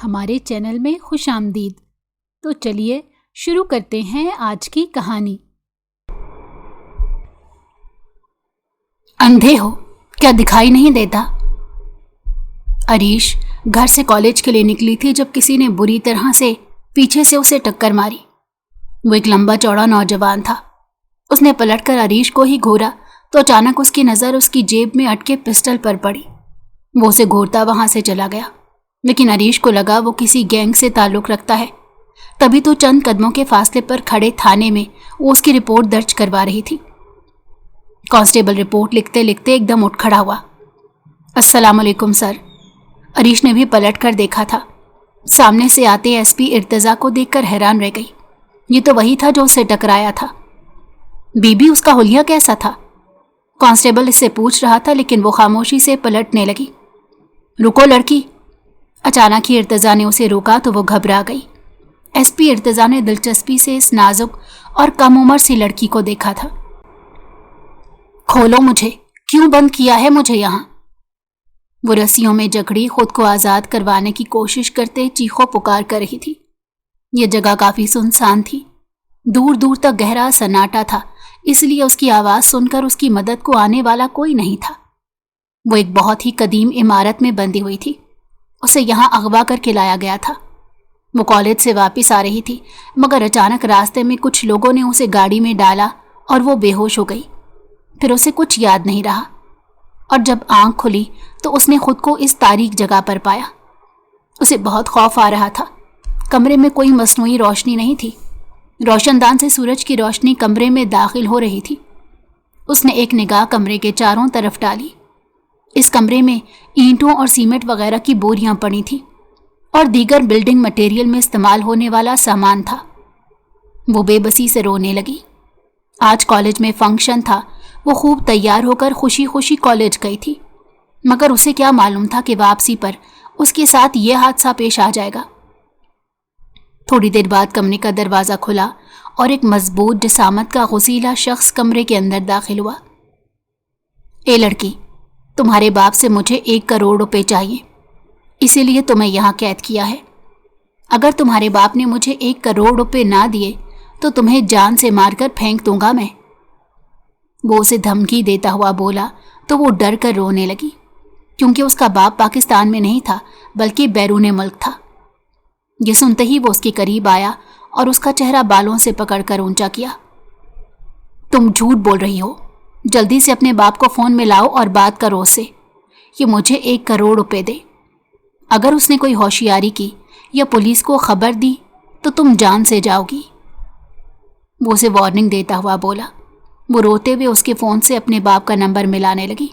हमारे चैनल में खुश आमदीद। तो चलिए शुरू करते हैं आज की कहानी। अंधे हो क्या, दिखाई नहीं देता? अरीश घर से कॉलेज के लिए निकली थी जब किसी ने बुरी तरह से पीछे से उसे टक्कर मारी। वो एक लंबा चौड़ा नौजवान था। उसने पलटकर अरीश को ही घूरा तो अचानक उसकी नज़र उसकी जेब में अटके पिस्टल पर पड़ी। वो उसे घूरता वहां से चला गया, लेकिन अरीश को लगा वो किसी गैंग से ताल्लुक़ रखता है। तभी तो चंद कदमों के फासले पर खड़े थाने में वो उसकी रिपोर्ट दर्ज करवा रही थी। कांस्टेबल रिपोर्ट लिखते लिखते एकदम उठ खड़ा हुआ। अस्सलाम वालेकुम सर। अरीश ने भी पलट कर देखा था। सामने से आते एसपी इर्तज़ा को देखकर हैरान रह गई। ये तो वही था जो उसे टकराया था। बीबी उसका हुलिया कैसा था? कांस्टेबल इससे पूछ रहा था, लेकिन वो खामोशी से पलटने लगी। रुको लड़की। अचानक ही इर्तज़ा ने उसे रोका तो वो घबरा गई। एसपी इर्तज़ा ने दिलचस्पी से इस नाजुक और कम उम्र सी लड़की को देखा था। खोलो मुझे, क्यों बंद किया है मुझे यहाँ? वो रस्सियों में जकड़ी खुद को आज़ाद करवाने की कोशिश करते चीखों पुकार कर रही थी। ये जगह काफ़ी सुनसान थी। दूर दूर तक गहरा सन्नाटा था, इसलिए उसकी आवाज़ सुनकर उसकी मदद को आने वाला कोई नहीं था। वो एक बहुत ही कदीम इमारत में बंधी हुई थी। उसे यहाँ अगवा करके लाया गया था। वो कॉलेज से वापस आ रही थी, मगर अचानक रास्ते में कुछ लोगों ने उसे गाड़ी में डाला और वो बेहोश हो गई। फिर उसे कुछ याद नहीं रहा, और जब आंख खुली तो उसने खुद को इस तारीक जगह पर पाया। उसे बहुत खौफ आ रहा था। कमरे में कोई मसनूई रोशनी नहीं थी। रोशनदान से सूरज की रोशनी कमरे में दाखिल हो रही थी। उसने एक निगाह कमरे के चारों तरफ डाली। इस कमरे में ईंटों और सीमेंट वगैरह की बोरियां पड़ी थीं और दीगर बिल्डिंग मटेरियल में इस्तेमाल होने वाला सामान था। वो बेबसी से रोने लगी। आज कॉलेज में फंक्शन था। वो खूब तैयार होकर खुशी खुशी कॉलेज गई थी, मगर उसे क्या मालूम था कि वापसी पर उसके साथ ये हादसा पेश आ जाएगा। थोड़ी देर बाद कमरे का दरवाज़ा खुला और एक मजबूत जिसामत का गुसीला शख्स कमरे के अंदर दाखिल हुआ। ए लड़की, तुम्हारे बाप से मुझे 1 करोड़ रुपए चाहिए, इसीलिए तुम्हें यहाँ कैद किया है। अगर तुम्हारे बाप ने मुझे 1 करोड़ रुपए ना दिए तो तुम्हें जान से मारकर फेंक दूंगा मैं। वो उसे धमकी देता हुआ बोला तो वो डर कर रोने लगी, क्योंकि उसका बाप पाकिस्तान में नहीं था बल्कि बैरून मुल्क था। ये सुनते ही वो उसके करीब आया और उसका चेहरा बालों से पकड़कर ऊंचा किया। तुम झूठ बोल रही हो, जल्दी से अपने बाप को फ़ोन में लाओ और बात करो उससे कि मुझे 1 करोड़ रुपए दे। अगर उसने कोई होशियारी की या पुलिस को खबर दी तो तुम जान से जाओगी। वो उसे वार्निंग देता हुआ बोला। वो रोते हुए उसके फ़ोन से अपने बाप का नंबर मिलाने लगी,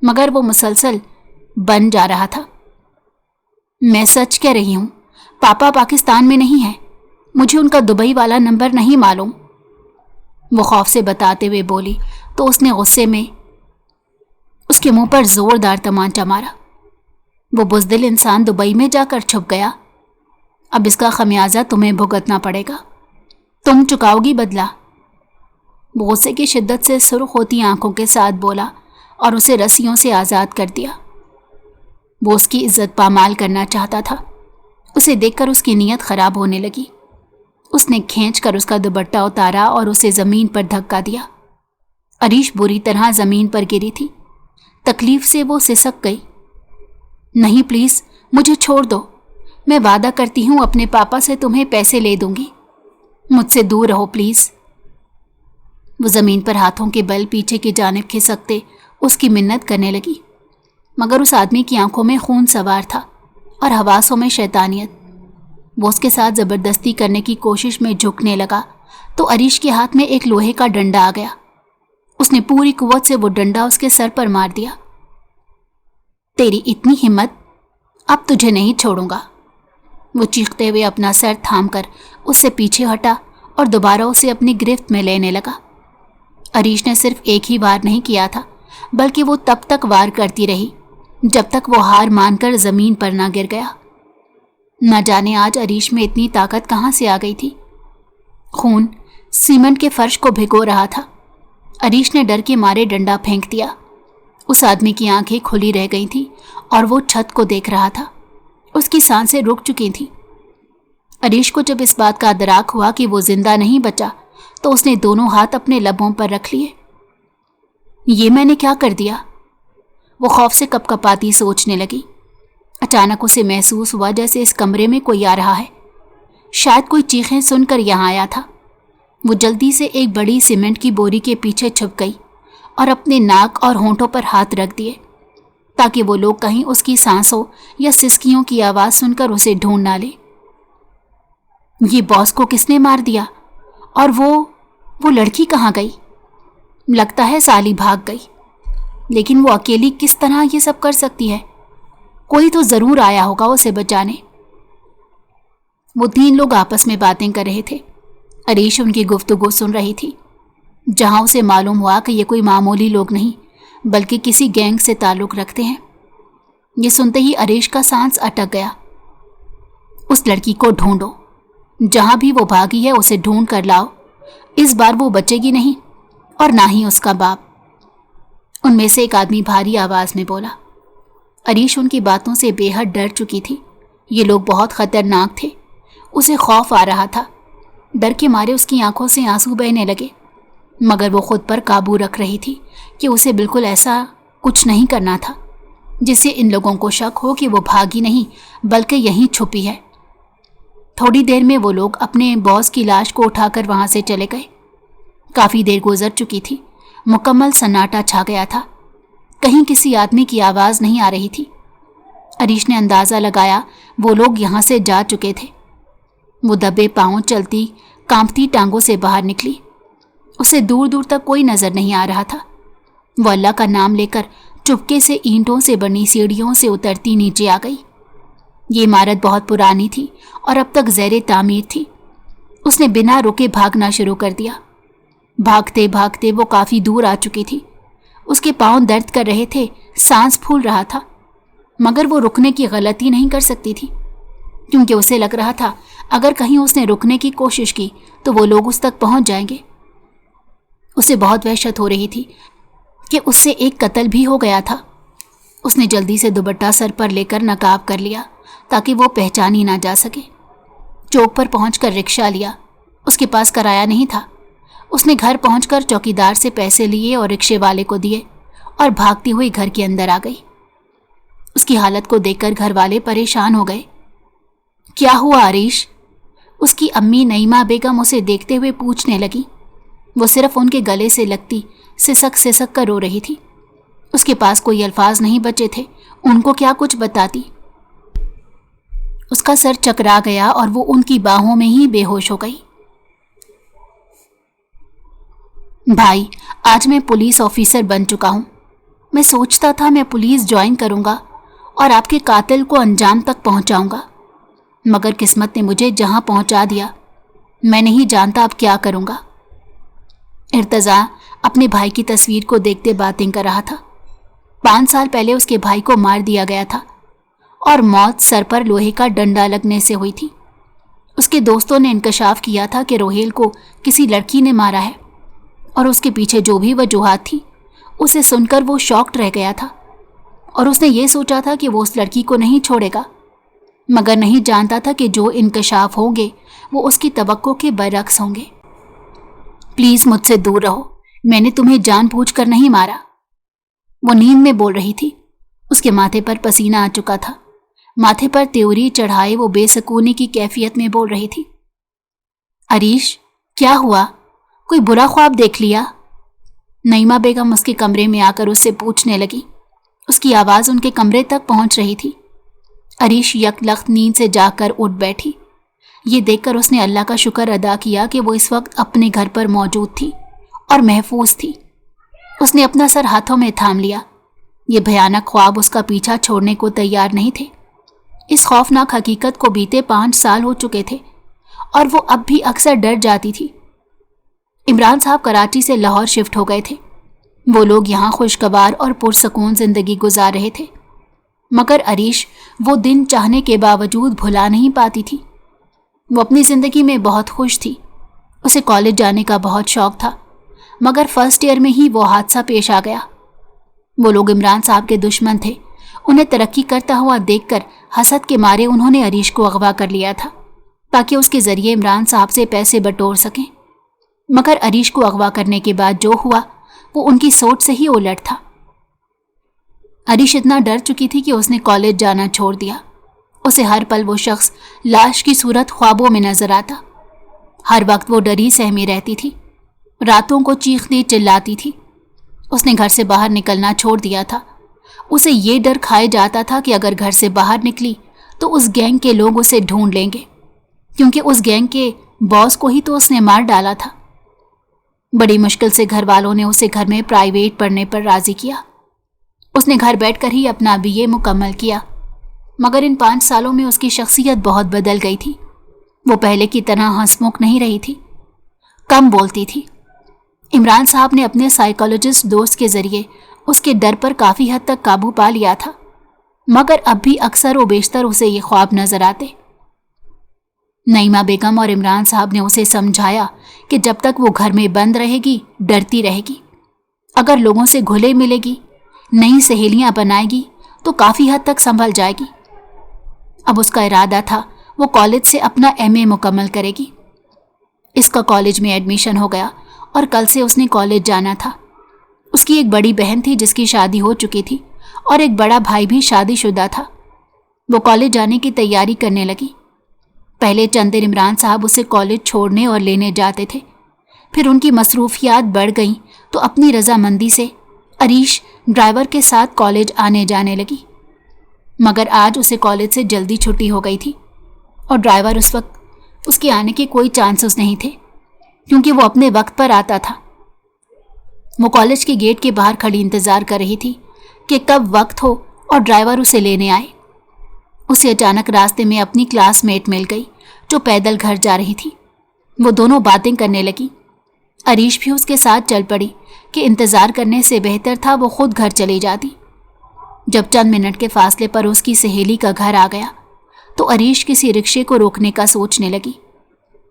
मगर वो मुसलसल बन जा रहा था। मैं सच कह रही हूँ, पापा पाकिस्तान में नहीं है। मुझे उनका दुबई वाला नंबर नहीं मालूम। वो खौफ से बताते हुए बोली तो उसने गुस्से में उसके मुंह पर जोरदार तमांचा मारा। वो बुज़दिल इंसान दुबई में जाकर छुप गया। अब इसका खमियाजा तुम्हें भुगतना पड़ेगा। तुम चुकाओगी बदला। वो गुस्से की शिद्दत से सुर्ख होती आंखों के साथ बोला और उसे रस्सियों से आज़ाद कर दिया। वो उसकी इज्जत पामाल करना चाहता था। उसे देखकर उसकी नीयत खराब होने लगी। उसने खींचकर उसका दुपट्टा उतारा और उसे ज़मीन पर धक्का दिया। अरीश बुरी तरह ज़मीन पर गिरी थी। तकलीफ से वो सिसक गई। नहीं प्लीज़, मुझे छोड़ दो। मैं वादा करती हूँ अपने पापा से तुम्हें पैसे ले दूंगी। मुझसे दूर रहो प्लीज़। वो ज़मीन पर हाथों के बल पीछे की जानिब खिसकते उसकी मिन्नत करने लगी, मगर उस आदमी की आंखों में खून सवार था और हवासों में शैतानियत। वो उसके साथ ज़बरदस्ती करने की कोशिश में झुकने लगा तो अरीश के हाथ में एक लोहे का डंडा आ गया। उसने पूरी कुव्वत से वो डंडा उसके सर पर मार दिया। तेरी इतनी हिम्मत, अब तुझे नहीं छोड़ूंगा। वो चीखते हुए अपना सर थामकर उससे पीछे हटा और दोबारा उसे अपनी गिरफ्त में लेने लगा। अरीश ने सिर्फ एक ही वार नहीं किया था, बल्कि वो तब तक वार करती रही जब तक वो हार मानकर ज़मीन पर ना गिर गया। न जाने आज अरीश में इतनी ताकत कहाँ से आ गई थी। खून सीमेंट के फर्श को भिगो रहा था। अरीश ने डर के मारे डंडा फेंक दिया। उस आदमी की आंखें खुली रह गई थी और वो छत को देख रहा था उसकी सांसें रुक चुकी थीं। अरीश को जब इस बात का अदराक हुआ कि वो जिंदा नहीं बचा तो उसने दोनों हाथ अपने लबों पर रख लिए। ये मैंने क्या कर दिया? वो खौफ से कपकपाती सोचने लगी। अचानक उसे महसूस हुआ जैसे इस कमरे में कोई आ रहा है। शायद कोई चीखें सुनकर यहाँ आया था। वो जल्दी से एक बड़ी सीमेंट की बोरी के पीछे छुप गई और अपने नाक और होंठों पर हाथ रख दिए ताकि वो लोग कहीं उसकी सांसों या सिसकियों की आवाज़ सुनकर उसे ढूंढ ना ले। ये बॉस को किसने मार दिया? और वो लड़की कहाँ गई? लगता है साली भाग गई, लेकिन वो अकेली किस तरह ये सब कर सकती है? कोई तो ज़रूर आया होगा उसे बचाने। वो 3 लोग आपस में बातें कर रहे थे। अरीश उनकी गुफ्तगू सुन रही थी, जहां उसे मालूम हुआ कि ये कोई मामूली लोग नहीं बल्कि किसी गैंग से ताल्लुक़ रखते हैं। ये सुनते ही अरीश का सांस अटक गया। उस लड़की को ढूंढो, जहां भी वो भागी है उसे ढूंढ कर लाओ। इस बार वो बचेगी नहीं और ना ही उसका बाप। उनमें से एक आदमी भारी आवाज़ में बोला। अरीश उनकी बातों से बेहद डर चुकी थी। ये लोग बहुत ख़तरनाक थे। उसे खौफ आ रहा था। डर के मारे उसकी आंखों से आंसू बहने लगे, मगर वो खुद पर काबू रख रही थी कि उसे बिल्कुल ऐसा कुछ नहीं करना था जिससे इन लोगों को शक हो कि वो भागी नहीं बल्कि यहीं छुपी है। थोड़ी देर में वो लोग अपने बॉस की लाश को उठाकर वहाँ से चले गए। काफ़ी देर गुजर चुकी थी। मुकम्मल सन्नाटा छा गया था। कहीं किसी आदमी की आवाज़ नहीं आ रही थी। अरीश ने अंदाज़ा लगाया वो लोग यहाँ से जा चुके थे। वो दबे पाँव चलती कांपती टांगों से बाहर निकली। उसे दूर दूर तक कोई नज़र नहीं आ रहा था। वो अल्लाह का नाम लेकर चुपके से ईंटों से बनी सीढ़ियों से उतरती नीचे आ गई। ये इमारत बहुत पुरानी थी और अब तक ज़ेरे तामीर थी। उसने बिना रुके भागना शुरू कर दिया। भागते भागते वो काफ़ी दूर आ चुकी थी। उसके पाँव दर्द कर रहे थे, सांस फूल रहा था, मगर वो रुकने की गलती नहीं कर सकती थी, क्योंकि उसे लग रहा था अगर कहीं उसने रुकने की कोशिश की तो वो लोग उस तक पहुंच जाएंगे। उसे बहुत वहशत हो रही थी कि उससे एक कत्ल भी हो गया था। उसने जल्दी से दुपट्टा सर पर लेकर नकाब कर लिया ताकि वो पहचानी ना जा सके। चौक पर पहुंचकर रिक्शा लिया। उसके पास किराया नहीं था। उसने घर पहुंचकर चौकीदार से पैसे लिए और रिक्शे वाले को दिए और भागती हुई घर के अंदर आ गई। उसकी हालत को देखकर घर वाले परेशान हो गए। क्या हुआ अरीश? उसकी अम्मी नईमा बेगम उसे देखते हुए पूछने लगी। वो सिर्फ उनके गले से लगती सिसक सिसक कर रो रही थी। उसके पास कोई अल्फाज नहीं बचे थे। उनको क्या कुछ बताती। उसका सर चकरा गया और वो उनकी बाहों में ही बेहोश हो गई। भाई, आज मैं पुलिस ऑफिसर बन चुका हूँ। मैं सोचता था मैं पुलिस ज्वाइन करूँगा और आपके कातिल को अंजाम तक पहुँचाऊँगा, मगर किस्मत ने मुझे जहाँ पहुँचा दिया। मैं नहीं जानता अब क्या करूँगा। इर्तज़ा अपने भाई की तस्वीर को देखते बातें कर रहा था। 5 साल पहले उसके भाई को मार दिया गया था और मौत सर पर लोहे का डंडा लगने से हुई थी। उसके दोस्तों ने इंकशाफ किया था कि रोहेल को किसी लड़की ने मारा है और उसके पीछे जो भी वजूहात थी उसे सुनकर वो शॉक्ड रह गया था और उसने ये सोचा था कि वो उस लड़की को नहीं छोड़ेगा, मगर नहीं जानता था कि जो इंकशाफ होंगे वो उसकी तवक्को के बरअक्स होंगे। प्लीज़ मुझसे दूर रहो, मैंने तुम्हें जानबूझकर नहीं मारा। वो नींद में बोल रही थी। उसके माथे पर पसीना आ चुका था। माथे पर त्योरी चढ़ाए वो बेसकूनी की कैफियत में बोल रही थी। अरीश, क्या हुआ? कोई बुरा ख्वाब देख लिया? नईमा बेगम उसके कमरे में आकर उससे पूछने लगी। उसकी आवाज़ उनके कमरे तक पहुंच रही थी। अरीश यकलख्त नींद से जाकर उठ बैठी। ये देखकर उसने अल्लाह का शुक्र अदा किया कि वो इस वक्त अपने घर पर मौजूद थी और महफूज थी। उसने अपना सर हाथों में थाम लिया। ये भयानक ख्वाब उसका पीछा छोड़ने को तैयार नहीं थे। इस खौफनाक हकीकत को बीते 5 साल हो चुके थे और वो अब भी अक्सर डर जाती थी। इमरान साहब कराची से लाहौर शिफ्ट हो गए थे। वो लोग यहाँ खुशगवार और पुरसकून ज़िंदगी गुजार रहे थे, मगर अरीश वो दिन चाहने के बावजूद भुला नहीं पाती थी। वो अपनी ज़िंदगी में बहुत खुश थी। उसे कॉलेज जाने का बहुत शौक़ था, मगर फर्स्ट ईयर में ही वो हादसा पेश आ गया। वो लोग इमरान साहब के दुश्मन थे। उन्हें तरक्की करता हुआ देखकर हसद के मारे उन्होंने अरीश को अगवा कर लिया था ताकि उसके जरिए इमरान साहब से पैसे बटोर सकें। मगर अरीश को अगवा करने के बाद जो हुआ वो उनकी सोच से ही उलट था। अरीश इतना डर चुकी थी कि उसने कॉलेज जाना छोड़ दिया। उसे हर पल वो शख्स लाश की सूरत ख्वाबों में नजर आता। हर वक्त वो डरी सहमी रहती थी, रातों को चीखती चिल्लाती थी। उसने घर से बाहर निकलना छोड़ दिया था। उसे ये डर खाए जाता था कि अगर घर से बाहर निकली तो उस गैंग के लोग उसे ढूंढ लेंगे, क्योंकि उस गैंग के बॉस को ही तो उसने मार डाला था। बड़ी मुश्किल से घर वालों ने उसे घर में प्राइवेट पढ़ने पर राजी किया। उसने घर बैठकर ही अपना बीए मुकम्मल किया। मगर इन 5 सालों में उसकी शख्सियत बहुत बदल गई थी। वो पहले की तरह हंसमुख नहीं रही थी, कम बोलती थी। इमरान साहब ने अपने साइकोलॉजिस्ट दोस्त के जरिए उसके डर पर काफ़ी हद तक काबू पा लिया था, मगर अब भी अक्सर व बेशतर उसे ये ख्वाब नजर आते। नईमा बेगम और इमरान साहब ने उसे समझाया कि जब तक वो घर में बंद रहेगी डरती रहेगी। अगर लोगों से घुले मिलेगी, नई सहेलियां बनाएगी तो काफ़ी हद तक संभल जाएगी। अब उसका इरादा था वो कॉलेज से अपना एमए मुकम्मल करेगी। इसका कॉलेज में एडमिशन हो गया और कल से उसने कॉलेज जाना था। उसकी एक बड़ी बहन थी जिसकी शादी हो चुकी थी और एक बड़ा भाई भी शादीशुदा था। वो कॉलेज जाने की तैयारी करने लगी। पहले चंद दिन इमरान साहब उसे कॉलेज छोड़ने और लेने जाते थे, फिर उनकी मसरूफियात बढ़ गईं तो अपनी रजामंदी से अरीश ड्राइवर के साथ कॉलेज आने जाने लगी। मगर आज उसे कॉलेज से जल्दी छुट्टी हो गई थी और ड्राइवर उस वक्त उसके आने के कोई चांसेस नहीं थे, क्योंकि वो अपने वक्त पर आता था। वो कॉलेज के गेट के बाहर खड़ी इंतज़ार कर रही थी कि कब वक्त हो और ड्राइवर उसे लेने आए। उसे अचानक रास्ते में अपनी क्लासमेट मिल गई जो पैदल घर जा रही थी। वो दोनों बातें करने लगी। अरीश भी उसके साथ चल पड़ी कि इंतज़ार करने से बेहतर था वो खुद घर चली जाती। जब चंद मिनट के फासले पर उसकी सहेली का घर आ गया तो अरीश किसी रिक्शे को रोकने का सोचने लगी।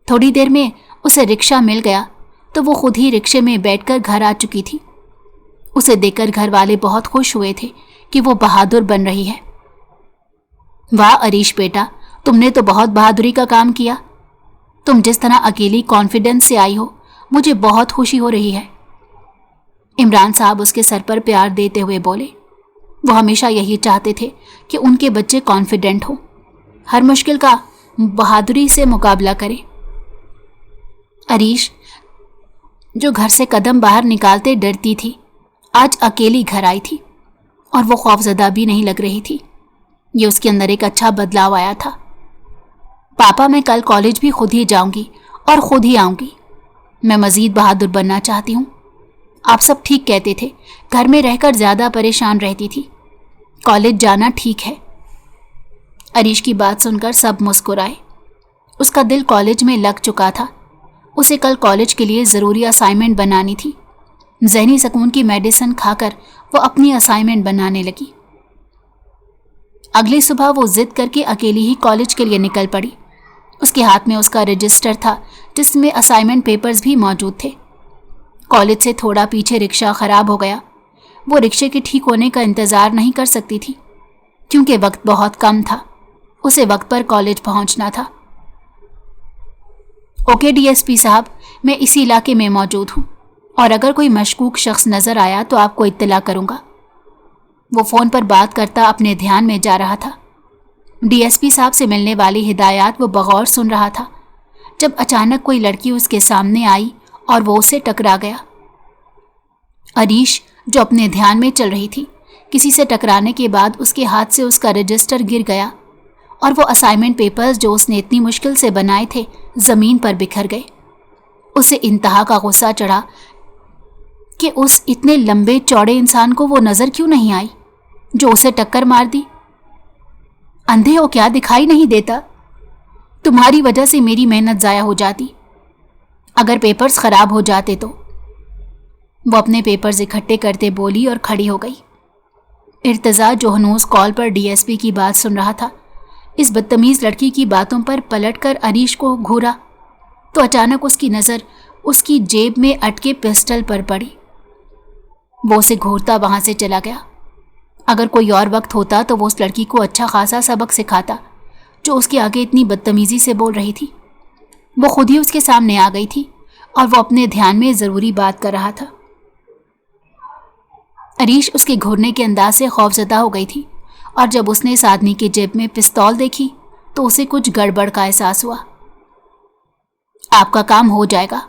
थोड़ी देर में उसे रिक्शा मिल गया तो वो खुद ही रिक्शे में बैठकर घर आ चुकी थी। उसे देखकर घर वाले बहुत खुश हुए थे कि वो बहादुर बन रही है। वाह अरीश बेटा, तुमने तो बहुत बहादुरी का काम किया। तुम जिस तरह अकेली कॉन्फिडेंस से आई हो, मुझे बहुत खुशी हो रही है। इमरान साहब उसके सर पर प्यार देते हुए बोले। वो हमेशा यही चाहते थे कि उनके बच्चे कॉन्फिडेंट हों, हर मुश्किल का बहादुरी से मुकाबला करें। अरीश, जो घर से कदम बाहर निकालते डरती थी, आज अकेली घर आई थी और वो खौफजदा भी नहीं लग रही थी। ये उसके अंदर एक अच्छा बदलाव आया था। पापा, मैं कल कॉलेज भी खुद ही जाऊंगी और खुद ही आऊंगी। मैं मज़ीद बहादुर बनना चाहती हूँ। आप सब ठीक कहते थे, घर में रहकर ज़्यादा परेशान रहती थी। कॉलेज जाना ठीक है। अरीश की बात सुनकर सब मुस्कुराए। उसका दिल कॉलेज में लग चुका था। उसे कल कॉलेज के लिए ज़रूरी असाइनमेंट बनानी थी। ज़हनी सुकून की मेडिसिन खाकर वो अपनी असाइनमेंट बनाने लगी। अगली सुबह वो जिद करके अकेली ही कॉलेज के लिए निकल पड़ी। उसके हाथ में उसका रजिस्टर था जिसमें असाइनमेंट पेपर्स भी मौजूद थे। कॉलेज से थोड़ा पीछे रिक्शा ख़राब हो गया। वो रिक्शे के ठीक होने का इंतज़ार नहीं कर सकती थी, क्योंकि वक्त बहुत कम था। उसे वक्त पर कॉलेज पहुंचना था। ओके डीएसपी साहब, मैं इसी इलाके में मौजूद हूँ और अगर कोई मशकूक शख्स नज़र आया तो आपको इत्तला करूँगा। वो फ़ोन पर बात करता अपने ध्यान में जा रहा था। डीएसपी साहब से मिलने वाली हिदायत वो बगौर सुन रहा था जब अचानक कोई लड़की उसके सामने आई और वो उससे टकरा गया। अरीश, जो अपने ध्यान में चल रही थी, किसी से टकराने के बाद उसके हाथ से उसका रजिस्टर गिर गया और वो असाइनमेंट पेपर्स जो उसने इतनी मुश्किल से बनाए थे ज़मीन पर बिखर गए। उसे इंतहा का गुस्सा चढ़ा कि उस इतने लंबे चौड़े इंसान को वो नज़र क्यों नहीं आई जो उसे टक्कर मार दी। अंधे हो क्या, दिखाई नहीं देता? तुम्हारी वजह से मेरी मेहनत ज़ाया हो जाती। अगर पेपर्स ख़राब हो जाते तो। वो अपने पेपर्स इकट्ठे करते बोली और खड़ी हो गई। इर्तज़ा, जो हनूस कॉल पर डीएसपी की बात सुन रहा था, इस बदतमीज़ लड़की की बातों पर पलटकर अरीश को घूरा तो अचानक उसकी नज़र उसकी जेब में अटके पिस्टल पर पड़ी। वो उसे घूरता वहाँ से चला गया। अगर कोई और वक्त होता तो वो उस लड़की को अच्छा खासा सबक सिखाता जो उसके आगे इतनी बदतमीजी से बोल रही थी। वो खुद ही उसके सामने आ गई थी और वो अपने ध्यान में ज़रूरी बात कर रहा था। अरीश उसके घूरने के अंदाज से खौफजदा हो गई थी और जब उसने इस आदमी की जेब में पिस्तौल देखी तो उसे कुछ गड़बड़ का एहसास हुआ। आपका काम हो जाएगा,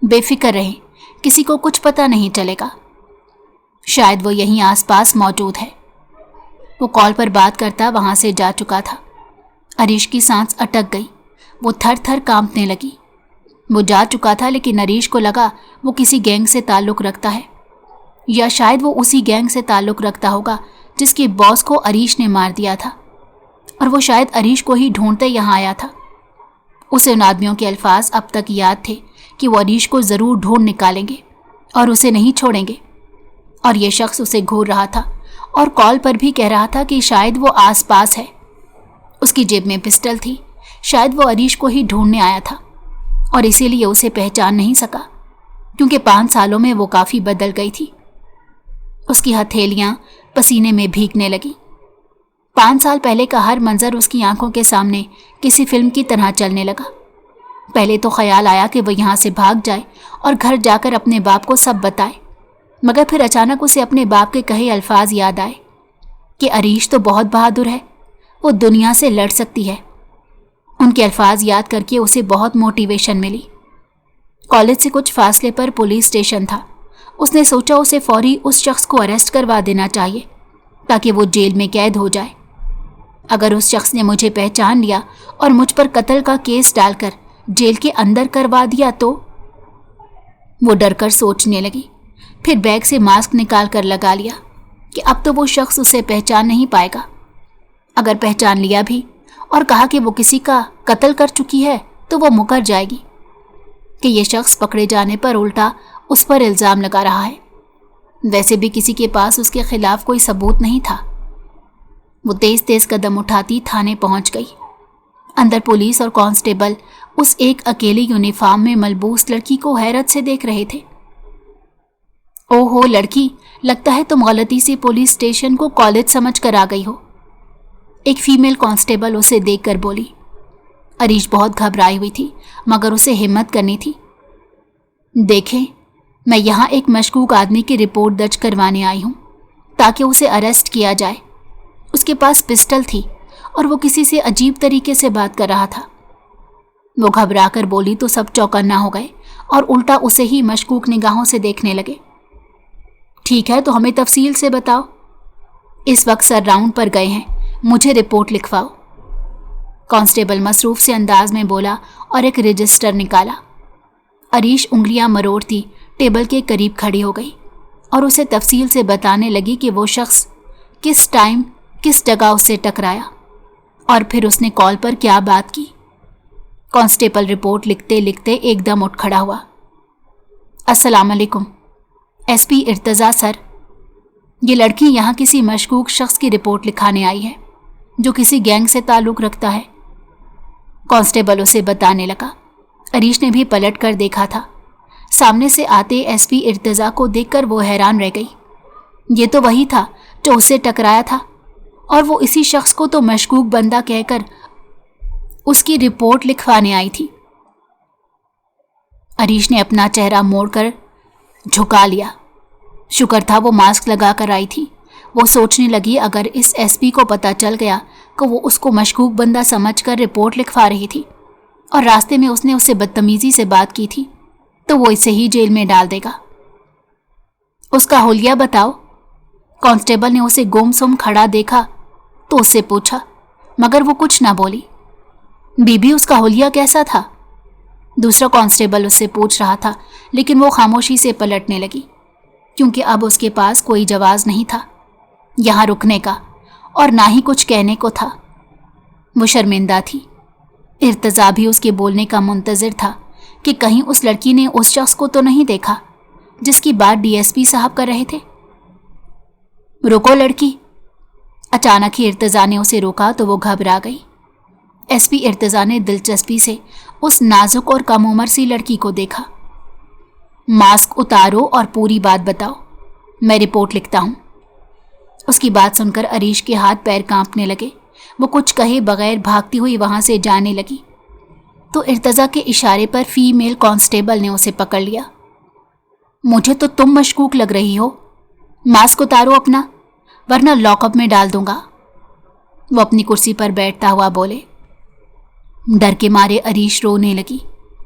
बेफिक्र रहें, किसी को कुछ पता नहीं चलेगा। शायद वो यहीं आसपास मौजूद है। वो कॉल पर बात करता वहां से जा चुका था। अरीश की सांस अटक गई, वो थर थर कांपने लगी। वो जा चुका था लेकिन अरीश को लगा वो किसी गैंग से ताल्लुक़ रखता है, या शायद वो उसी गैंग से ताल्लुक़ रखता होगा जिसके बॉस को अरीश ने मार दिया था और वो शायद अरीश को ही ढूंढते यहाँ आया था। उसे उन आदमियों के अल्फाज अब तक याद थे कि वो अरीश को ज़रूर ढूंढ निकालेंगे और उसे नहीं छोड़ेंगे। और ये शख्स उसे घूर रहा था और कॉल पर भी कह रहा था कि शायद वो आसपास है। उसकी जेब में पिस्टल थी, शायद वो अरीश को ही ढूंढने आया था और इसीलिए उसे पहचान नहीं सका, क्योंकि 5 सालों में वो काफ़ी बदल गई थी। उसकी हथेलियां पसीने में भीगने लगी। 5 साल पहले का हर मंजर उसकी आंखों के सामने किसी फिल्म की तरह चलने लगा। पहले तो ख्याल आया कि वो यहाँ से भाग जाए और घर जाकर अपने बाप को सब बताए, मगर फिर अचानक उसे अपने बाप के कहे अल्फाज याद आए कि अरीश तो बहुत बहादुर है, वो दुनिया से लड़ सकती है। उनके अल्फाज याद करके उसे बहुत मोटिवेशन मिली। कॉलेज से कुछ फासले पर पुलिस स्टेशन था। उसने सोचा उसे फौरी उस शख्स को अरेस्ट करवा देना चाहिए ताकि वो जेल में कैद हो जाए। अगर उस शख्स ने मुझे पहचान लिया और मुझ पर कत्ल का केस डालकर जेल के अंदर करवा दिया तो। वो डर कर सोचने लगी, फिर बैग से मास्क निकाल कर लगा लिया कि अब तो वो शख्स उसे पहचान नहीं पाएगा। अगर पहचान लिया भी और कहा कि वो किसी का कत्ल कर चुकी है तो वो मुकर जाएगी कि ये शख्स पकड़े जाने पर उल्टा उस पर इल्ज़ाम लगा रहा है। वैसे भी किसी के पास उसके खिलाफ कोई सबूत नहीं था। वो तेज तेज कदम उठाती थाने पहुंच गई। अंदर पुलिस और कांस्टेबल उस एक अकेली यूनिफॉर्म में मलबूस लड़की को हैरत से देख रहे थे। ओहो लड़की, लगता है तुम गलती से पुलिस स्टेशन को कॉलेज समझ कर आ गई हो। एक फीमेल कांस्टेबल उसे देखकर बोली। अरीश बहुत घबराई हुई थी, मगर उसे हिम्मत करनी थी। देखें, मैं यहाँ एक मशकूक आदमी की रिपोर्ट दर्ज करवाने आई हूँ ताकि उसे अरेस्ट किया जाए। उसके पास पिस्टल थी और वो किसी से अजीब तरीके से बात कर रहा था। वो घबरा कर बोली तो सब चौकन्ना हो गए और उल्टा उसे ही मशकूक निगाहों से देखने लगे। ठीक है, तो हमें तफसील से बताओ। इस वक्त सर राउंड पर गए हैं, मुझे रिपोर्ट लिखवाओ। कांस्टेबल मसरूफ से अंदाज में बोला और एक रजिस्टर निकाला। अरीश उंगलियां मरोड़ती टेबल के करीब खड़ी हो गई और उसे तफसील से बताने लगी कि वो शख्स किस टाइम किस जगह उससे टकराया और फिर उसने कॉल पर क्या बात की। कांस्टेबल रिपोर्ट लिखते लिखते एकदम उठ खड़ा हुआ। अस्सलाम वालेकुम, एसपी इर्तज़ा सर, ये लड़की यहाँ किसी मशकूक शख्स की रिपोर्ट लिखाने आई है जो किसी गैंग से ताल्लुक़ रखता है। कांस्टेबल उसे बताने लगा। अरीश ने भी पलट कर देखा था। सामने से आते एसपी इर्तज़ा को देखकर वो हैरान रह गई। ये तो वही था जो उससे टकराया था और वो इसी शख्स को तो मशकूक बंदा कहकर उसकी रिपोर्ट लिखवाने आई थी। अरीश ने अपना चेहरा मोड़कर झुका लिया। शुक्र था वो मास्क लगा कर आई थी। वो सोचने लगी अगर इस एसपी को पता चल गया कि वो उसको मशकूक बंदा समझकर रिपोर्ट लिखवा रही थी और रास्ते में उसने उससे बदतमीजी से बात की थी तो वो इसे ही जेल में डाल देगा। उसका हुलिया बताओ। कांस्टेबल ने उसे गुमसुम खड़ा देखा तो उससे पूछा, मगर वो कुछ ना बोली। बीबी, उसका हुलिया कैसा था? दूसरा कांस्टेबल उससे पूछ रहा था, लेकिन वो खामोशी से पलटने लगी क्योंकि अब उसके पास कोई जवाब नहीं था यहाँ रुकने का और ना ही कुछ कहने को था। वो शर्मिंदा थी। इर्तज़ा भी उसके बोलने का मुंतज़िर था कि कहीं उस लड़की ने उस शख्स को तो नहीं देखा जिसकी बात डीएसपी साहब कर रहे थे। रुको लड़की। अचानक ही इर्तज़ा ने उसे रोका तो वो घबरा गई। एसपी इर्तज़ा ने दिलचस्पी से उस नाजुक और कम उम्र सी लड़की को देखा। मास्क उतारो और पूरी बात बताओ, मैं रिपोर्ट लिखता हूँ। اس کی بات سن کر عریش کے ہاتھ پیر کانپنے لگے۔ وہ کچھ کہے بغیر بھاگتی ہوئی وہاں سے جانے لگی تو ارتضیٰ کے اشارے پر فیمیل کانسٹیبل نے اسے پکڑ لیا۔ مجھے تو تم مشکوک لگ رہی ہو، ماسک اتارو اپنا ورنہ لاک اپ میں ڈال دوں گا، وہ اپنی کرسی پر بیٹھتا ہوا بولے۔ ڈر کے مارے عریش رونے لگی۔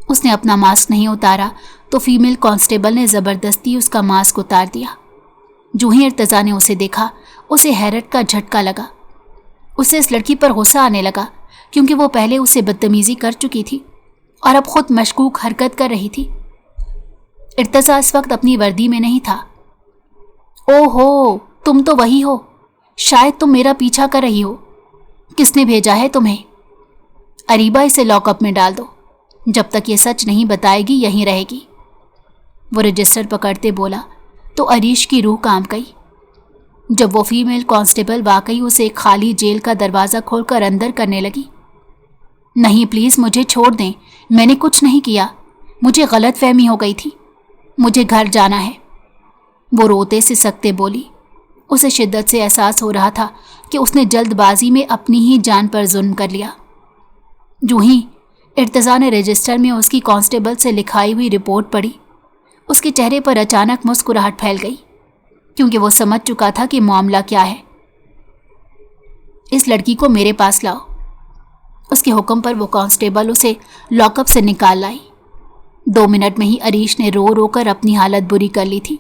اس نے اپنا ماسک نہیں اتارا تو فیمیل کانسٹیبل نے زبردستی اس کا ماسک اتار دیا۔ جو ہی ارتضیٰ نے اسے دیکھا اسے حیرت کا جھٹکا لگا۔ اسے اس لڑکی پر غصہ آنے لگا کیونکہ وہ پہلے اسے بدتمیزی کر چکی تھی اور اب خود مشکوک حرکت کر رہی تھی۔ ارتضیٰ اس وقت اپنی وردی میں نہیں تھا۔ او ہو، تم تو وہی ہو، شاید تم میرا پیچھا کر رہی ہو۔ کس نے بھیجا ہے تمہیں؟ اریبہ، اسے لاک اپ میں ڈال دو، جب تک یہ سچ نہیں بتائے گی یہیں رہے گی، وہ رجسٹر پکڑتے بولا تو عریش کی روح کانپ گئی۔ جب وہ فیمیل کانسٹیبل واقعی اسے ایک خالی جیل کا دروازہ کھول کر اندر کرنے لگی۔ نہیں پلیز مجھے چھوڑ دیں، میں نے کچھ نہیں کیا، مجھے غلط فہمی ہو گئی تھی، مجھے گھر جانا ہے، وہ روتے سے سکتے بولی۔ اسے شدت سے احساس ہو رہا تھا کہ اس نے جلد بازی میں اپنی ہی جان پر ظلم کر لیا۔ جو ہی ارتضیٰ نے رجسٹر میں اس کی کانسٹیبل سے لکھائی ہوئی رپورٹ پڑھی، اس کے چہرے پر اچانک مسکراہٹ پھیل گئی کیونکہ وہ سمجھ چکا تھا کہ معاملہ کیا ہے۔ اس لڑکی کو میرے پاس لاؤ، اس کے حکم پر وہ کانسٹیبل اسے لاک اپ سے نکال لائی۔ 2 منٹ میں ہی عریش نے رو رو کر اپنی حالت بری کر لی تھی۔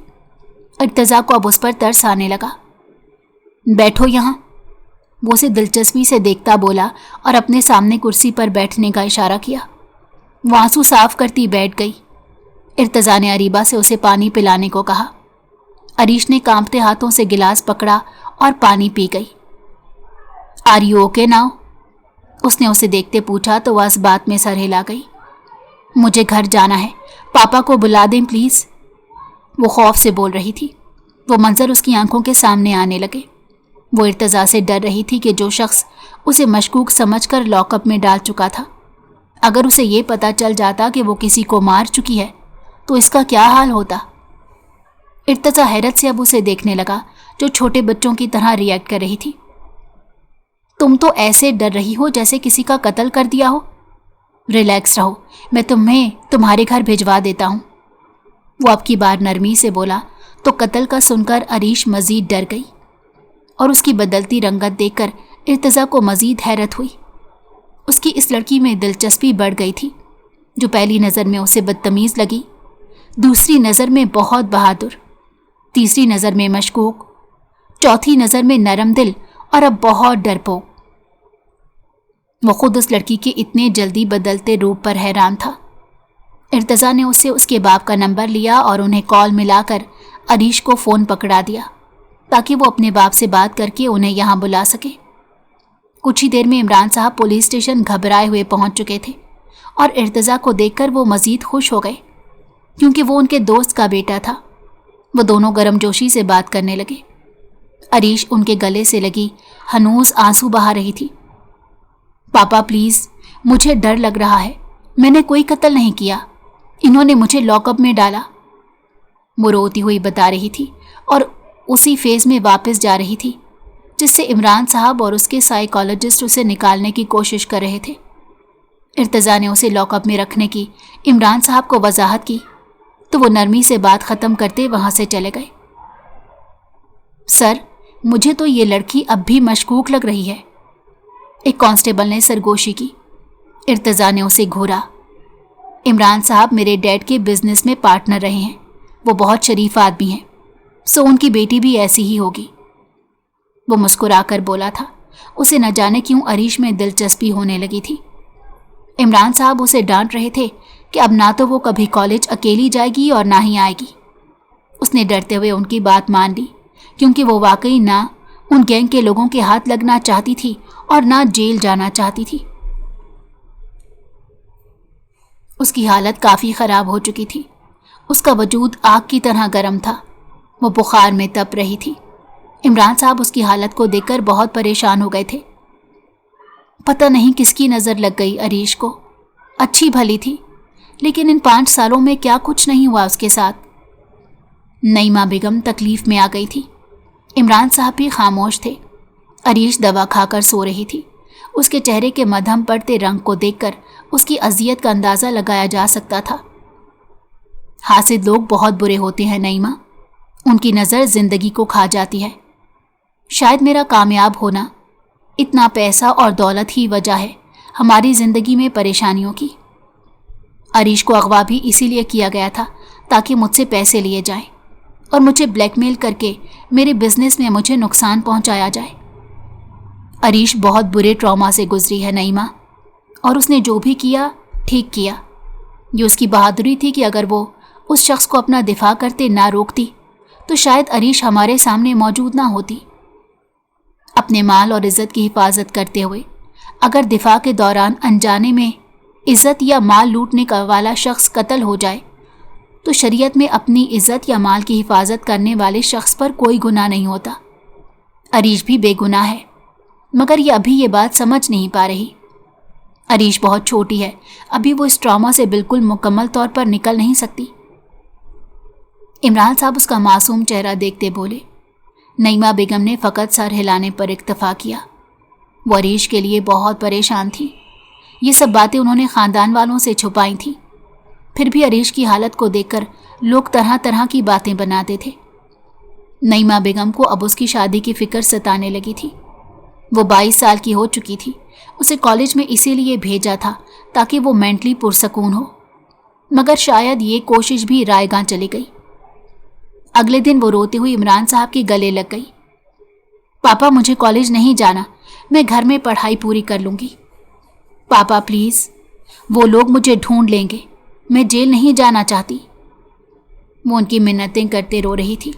ارتضیٰ کو اب اس پر ترس آنے لگا۔ بیٹھو یہاں، وہ اسے دلچسپی سے دیکھتا بولا اور اپنے سامنے کرسی پر بیٹھنے کا اشارہ کیا۔ وہ آنسو صاف کرتی بیٹھ گئی۔ ارتضیٰ نے اریبہ سے اسے پانی پلانے کو کہا۔ عریش نے کانپتے ہاتھوں سے گلاس پکڑا اور پانی پی گئی۔ Are you okay now? اس نے اسے دیکھتے پوچھا تو وہ اس بات میں سر ہلا گئی۔ مجھے گھر جانا ہے، پاپا کو بلا دیں پلیز، وہ خوف سے بول رہی تھی۔ وہ منظر اس کی آنکھوں کے سامنے آنے لگے۔ وہ ارتضیٰ سے ڈر رہی تھی کہ جو شخص اسے مشکوک سمجھ کر لاک اپ میں ڈال چکا تھا، اگر اسے یہ پتہ چل جاتا کہ وہ کسی کو مار چکی ہے تو اس کا کیا حال ہوتا۔ ارتضیٰ حیرت سے اب اسے دیکھنے لگا جو چھوٹے بچوں کی طرح ری ایکٹ کر رہی تھی۔ تم تو ایسے ڈر رہی ہو جیسے کسی کا قتل کر دیا ہو، ریلیکس رہو، میں تمہیں تمہارے گھر بھجوا دیتا ہوں، وہ اب کی بار نرمی سے بولا تو قتل کا سن کر عریش مزید ڈر گئی اور اس کی بدلتی رنگت دیکھ کر ارتضیٰ کو مزید حیرت ہوئی۔ اس کی اس لڑکی میں دلچسپی بڑھ گئی تھی جو پہلی نظر میں اسے بدتمیز لگی، دوسری نظر میں بہت بہادر، تیسری نظر میں مشکوک، چوتھی نظر میں نرم دل اور اب بہت ڈرپوک۔ وہ خود اس لڑکی کے اتنے جلدی بدلتے روپ پر حیران تھا۔ ارتضیٰ نے اسے اس کے باپ کا نمبر لیا اور انہیں کال ملا کر عریش کو فون پکڑا دیا تاکہ وہ اپنے باپ سے بات کر کے انہیں یہاں بلا سکے۔ کچھ ہی دیر میں عمران صاحب پولیس اسٹیشن گھبرائے ہوئے پہنچ چکے تھے اور ارتضیٰ کو دیکھ کر وہ مزید خوش ہو گئے کیونکہ وہ ان کے دوست کا بیٹا تھا۔ وہ دونوں گرم جوشی سے بات کرنے لگے۔ عریش ان کے گلے سے لگی ہنوز آنسو بہا رہی تھی۔ پاپا پلیز، مجھے ڈر لگ رہا ہے، میں نے کوئی قتل نہیں کیا، انہوں نے مجھے لاک اپ میں ڈالا، وہ روتی ہوئی بتا رہی تھی اور اسی فیز میں واپس جا رہی تھی جس سے عمران صاحب اور اس کے سائیکالوجسٹ اسے نکالنے کی کوشش کر رہے تھے۔ ارتضیٰ نے اسے لاک اپ میں رکھنے کی عمران صاحب کو وضاحت کی تو وہ نرمی سے بات ختم کرتے وہاں سے چلے گئے۔ سر، مجھے تو یہ لڑکی اب بھی مشکوک لگ رہی ہے، ایک کانسٹیبل نے سرگوشی کی۔ ارتضیٰ نے اسے گھورا۔ عمران صاحب میرے ڈیڈ کے بزنس میں پارٹنر رہے ہیں، وہ بہت شریف آدمی ہیں، سو ان کی بیٹی بھی ایسی ہی ہوگی، وہ مسکرا کر بولا تھا۔ اسے نہ جانے کیوں عریش میں دلچسپی ہونے لگی تھی۔ عمران صاحب اسے ڈانٹ رہے تھے کہ اب نہ تو وہ کبھی کالج اکیلی جائے گی اور نہ ہی آئے گی۔ اس نے ڈرتے ہوئے ان کی بات مان لی کیونکہ وہ واقعی نہ ان گینگ کے لوگوں کے ہاتھ لگنا چاہتی تھی اور نہ جیل جانا چاہتی تھی۔ اس کی حالت کافی خراب ہو چکی تھی، اس کا وجود آگ کی طرح گرم تھا، وہ بخار میں تپ رہی تھی۔ عمران صاحب اس کی حالت کو دیکھ کر بہت پریشان ہو گئے تھے۔ پتہ نہیں کس کی نظر لگ گئی عریش کو، اچھی بھلی تھی لیکن ان 5 سالوں میں کیا کچھ نہیں ہوا اس کے ساتھ۔ نعیمہ بیگم تکلیف میں آ گئی تھی۔ इमरान साहब भी खामोश थे। अरीश दवा खाकर सो रही थी। उसके चेहरे के मध्यम पड़ते रंग को देखकर उसकी अजियत का अंदाज़ा लगाया जा सकता था। हासिद लोग बहुत बुरे होते हैं नईमा, उनकी नज़र जिंदगी को खा जाती है। शायद मेरा कामयाब होना, इतना पैसा और दौलत ही वजह है हमारी ज़िंदगी में परेशानियों की। अरीश को अगवा भी इसीलिए किया गया था ताकि मुझसे पैसे लिए जाएं और मुझे ब्लैकमेल करके मेरे बिजनेस में मुझे नुकसान पहुंचाया जाए। अरीश बहुत बुरे ट्रॉमा से गुजरी है नईमा, और उसने जो भी किया ठीक किया। ये उसकी बहादुरी थी कि अगर वो उस शख्स को अपना दिफा करते ना रोकती तो शायद अरीश हमारे सामने मौजूद ना होती। अपने माल और इज़्ज़त की हिफाजत करते हुए अगर दिफा के दौरान अनजाने में इज़्ज़त या माल लूटने का वाला शख्स कत्ल हो जाए तो शरीयत में अपनी इज़्ज़त या माल की हिफाजत करने वाले शख्स पर कोई गुनाह नहीं होता। अरीश भी बेगुनाह है, मगर ये अभी ये बात समझ नहीं पा रही। अरीश बहुत छोटी है, अभी वो इस ट्रॉमा से बिल्कुल मुकम्मल तौर पर निकल नहीं सकती। इमरान साहब उसका मासूम चेहरा देखते बोले। नईमा बेगम ने फ़कत सर हिलाने पर इक्तफा किया। वो अरीश के लिए बहुत परेशान थी। ये सब बातें उन्होंने ख़ानदान वालों से छुपाई थी। फिर भी अरीश की हालत को देखकर लोग तरह तरह की बातें बनाते थे। नईमा बेगम को अब उसकी शादी की फ़िक्र सताने लगी थी। वो 22 साल की हो चुकी थी। उसे कॉलेज में इसीलिए भेजा था ताकि वो मेंटली पुरसकून हो, मगर शायद ये कोशिश भी रायगां चली गई। अगले दिन वो रोती हुई इमरान साहब के गले लग गई। पापा, मुझे कॉलेज नहीं जाना, मैं घर में पढ़ाई पूरी कर लूँगी। पापा प्लीज़, वो लोग मुझे ढूंढ लेंगे, मैं जेल नहीं जाना चाहती। वो उनकी मिन्नतें करते रो रही थी।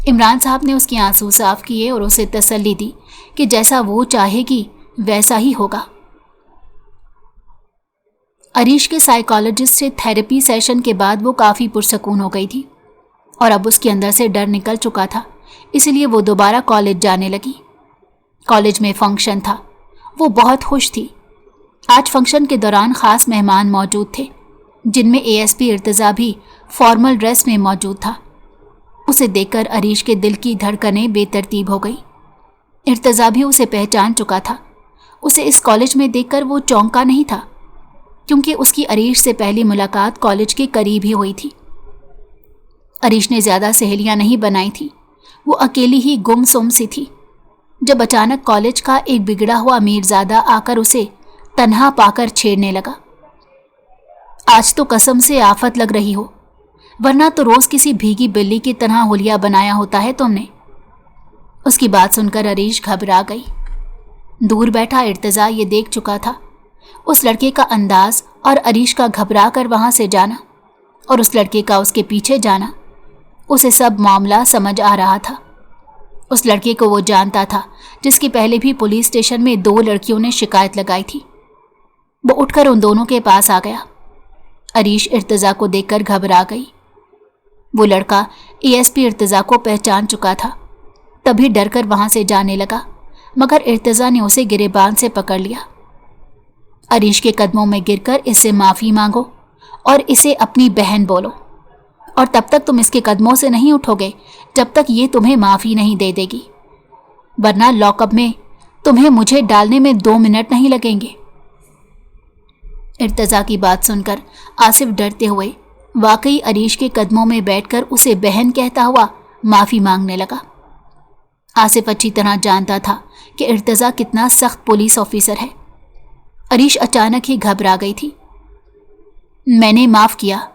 इमरान साहब ने उसके आंसू साफ किए और उसे तसल्ली दी कि जैसा वो चाहेगी वैसा ही होगा। अरीश के साइकोलॉजिस्ट से थेरेपी सेशन के बाद वो काफ़ी पुरसकून हो गई थी और अब उसके अंदर से डर निकल चुका था, इसलिए वो दोबारा कॉलेज जाने लगी। कॉलेज में फंक्शन था, वो बहुत खुश थी। आज फंक्शन के दौरान ख़ास मेहमान मौजूद थे, जिनमें एएसपी इर्तज़ा भी फॉर्मल ड्रेस में मौजूद था। उसे देखकर अरीश के दिल की धड़कनें बेतरतीब हो गई। इर्तज़ा भी उसे पहचान चुका था। उसे इस कॉलेज में देखकर वो चौंका नहीं था, क्योंकि उसकी अरीश से पहली मुलाकात कॉलेज के करीब ही हुई थी। अरीश ने ज़्यादा सहेलियां नहीं बनाई थी, वो अकेली ही गुमसुम सी थी। जब अचानक कॉलेज का एक बिगड़ा हुआ मीरज़ादा आकर उसे तन्हा पाकर छेड़ने लगा। आज तो कसम से आफत लग रही हो, वरना तो रोज़ किसी भीगी बिल्ली की तरह हुलिया बनाया होता है तुमने। उसकी बात सुनकर अरीश घबरा गई। दूर बैठा इर्तज़ा ये देख चुका था, उस लड़के का अंदाज और अरीश का घबरा कर वहाँ से जाना और उस लड़के का उसके पीछे जाना। उसे सब मामला समझ आ रहा था। उस लड़के को वो जानता था जिसके पहले भी पुलिस स्टेशन में 2 लड़कियों ने शिकायत लगाई थी। वो उठकर उन दोनों के पास आ गया। अरीश इर्तज़ा को देखकर घबरा गई। वो लड़का एएसपी इर्तज़ा को पहचान चुका था, तभी डर कर वहाँ से जाने लगा, मगर इर्तज़ा ने उसे गिरेबान से पकड़ लिया। अरीश के कदमों में गिरकर इससे माफ़ी मांगो और इसे अपनी बहन बोलो, और तब तक तुम इसके कदमों से नहीं उठोगे जब तक ये तुम्हें माफ़ी नहीं दे देगी, वरना लॉकअप में तुम्हें मुझे डालने में 2 मिनट नहीं लगेंगे। इर्तज़ा की बात सुनकर आसिफ डरते हुए वाकई अरीश के कदमों में बैठकर उसे बहन कहता हुआ माफ़ी मांगने लगा। आसिफ अच्छी तरह जानता था कि इर्तज़ा कितना सख्त पुलिस ऑफिसर है। अरीश अचानक ही घबरा गई थी। मैंने माफ़ किया,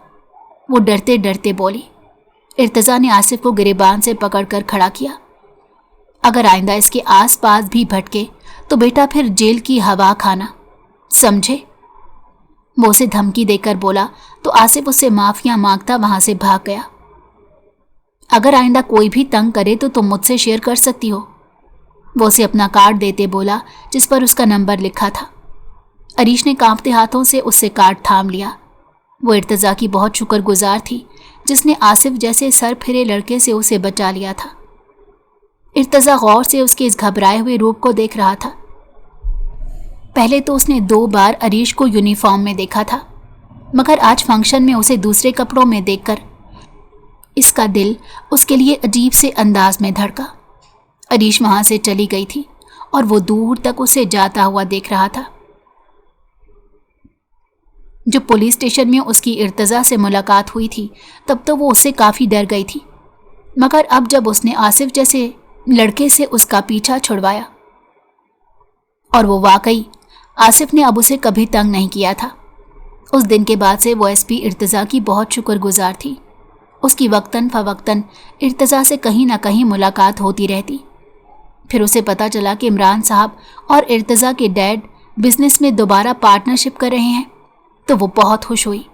वो डरते डरते बोली। इर्तज़ा ने आसिफ को गिरेबान से पकड़कर खड़ा किया। अगर आइंदा इसके आसपास भी भटके तो बेटा फिर जेल की हवा खाना, समझे? वो उसे धमकी देकर बोला तो आसिफ उससे माफ़ियाँ मांगता वहाँ से भाग गया। अगर आइंदा कोई भी तंग करे तो तुम मुझसे शेयर कर सकती हो, वो उसे अपना कार्ड देते बोला जिस पर उसका नंबर लिखा था। अरीश ने कांपते हाथों से उससे कार्ड थाम लिया। वो इर्तज़ा की बहुत शुक्रगुजार थी जिसने आसिफ जैसे सर फिरे लड़के से उसे बचा लिया था। इर्तज़ा गौर से उसके इस घबराए हुए रूप को देख रहा था। पहले तो उसने 2 बार अरीश को यूनिफॉर्म में देखा था, मगर आज फंक्शन में उसे दूसरे कपड़ों में देखकर इसका दिल उसके लिए अजीब से अंदाज में धड़का। अरीश वहां से चली गई थी और वो दूर तक उसे जाता हुआ देख रहा था। जब पुलिस स्टेशन में उसकी इर्तजा से मुलाकात हुई थी तब तो वो उससे काफ़ी डर गई थी, मगर अब जब उसने आसिफ जैसे लड़के से उसका पीछा छुड़वाया, और वो वाकई आसिफ ने अब उसे कभी तंग नहीं किया था, उस दिन के बाद से वो एसपी इर्तजा की बहुत शुक्रगुजार थी। उसकी वक्तन फवक्तन इर्तजा से कहीं ना कहीं मुलाकात होती रहती। फिर उसे पता चला कि इमरान साहब और इर्तजा के डैड बिजनेस में दोबारा पार्टनरशिप कर रहे हैं, तो वो बहुत खुश हुई।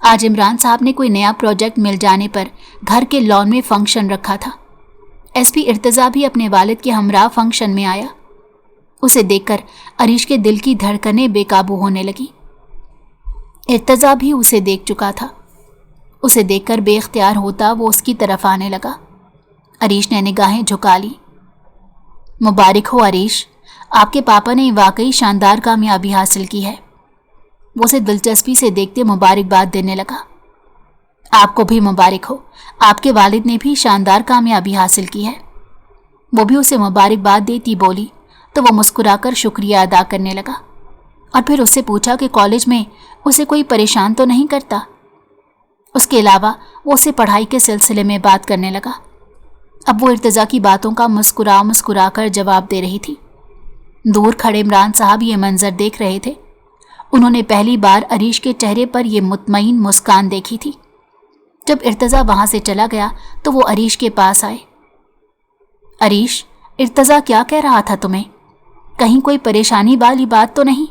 आज इमरान साहब ने कोई नया प्रोजेक्ट मिल जाने पर घर के लॉन में फंक्शन रखा था। एसपी इर्तजा भी अपने वालिद के हमरा फंक्शन में आया। उसे देखकर अरीश के दिल की धड़कनें बेकाबू होने लगी। इर्तजा भी उसे देख चुका था। उसे देखकर बेख्तियार होता वो उसकी तरफ आने लगा। अरीश ने निगाहें झुका ली। मुबारक हो अरीश, आपके पापा ने वाकई शानदार कामयाबी हासिल की है। वो उसे दिलचस्पी से देखते मुबारकबाद देने लगा। आपको भी मुबारक हो, आपके वालिद ने भी शानदार कामयाबी हासिल की है। वो भी उसे मुबारकबाद देती बोली तो वो मुस्कुराकर शुक्रिया अदा करने लगा और फिर उससे पूछा कि कॉलेज में उसे कोई परेशान तो नहीं करता। उसके अलावा वो उससे पढ़ाई के सिलसिले में बात करने लगा। अब वो इर्तजा की बातों का मुस्कुरा कर जवाब दे रही थी। दूर खड़े इमरान साहब ये मंजर देख रहे थे। उन्होंने पहली बार अरीश के चेहरे पर यह मुतमईन मुस्कान देखी थी। जब इर्तजा वहां से चला गया तो वो अरीश के पास आए। अरीश, इर्तजा क्या कह रहा था तुम्हें? कहीं कोई परेशानी वाली बात तो नहीं?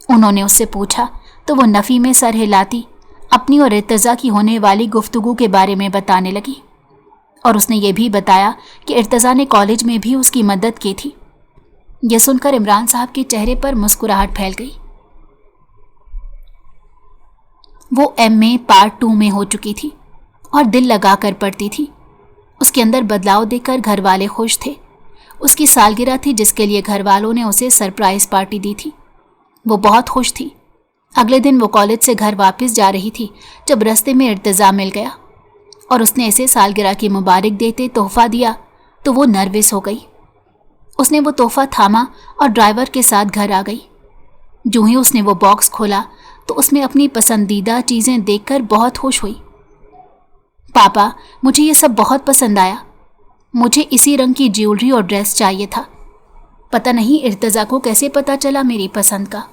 उन्होंने उससे पूछा तो वो नफ़ी में सर हिलाती अपनी और इर्तजा की होने वाली गुफ्तगू के बारे में बताने लगी, और उसने ये भी बताया कि इर्तजा ने कॉलेज में भी उसकी मदद की थी। यह सुनकर इमरान साहब के चेहरे पर मुस्कुराहट फैल गई। वो एमए पार्ट 2 में हो चुकी थी और दिल लगाकर पढ़ती थी। उसके अंदर बदलाव देखकर घर वाले खुश थे। उसकी सालगिरह थी जिसके लिए घर वालों ने उसे सरप्राइज पार्टी दी थी। वो बहुत खुश थी। अगले दिन वो कॉलेज से घर वापस जा रही थी जब रास्ते में इर्तजा मिल गया और उसने इसे सालगिरह की मुबारक देते तोहफा दिया तो वो नर्वस हो गई। उसने वो तोहफा थामा और ड्राइवर के साथ घर आ गई। जो ही उसने वो बॉक्स खोला तो उसमें अपनी पसंदीदा चीज़ें देखकर बहुत खुश हुई। पापा, मुझे ये सब बहुत पसंद आया। मुझे इसी रंग की ज्वेलरी और ड्रेस चाहिए था। पता नहीं इर्तजा को कैसे पता चला मेरी पसंद का।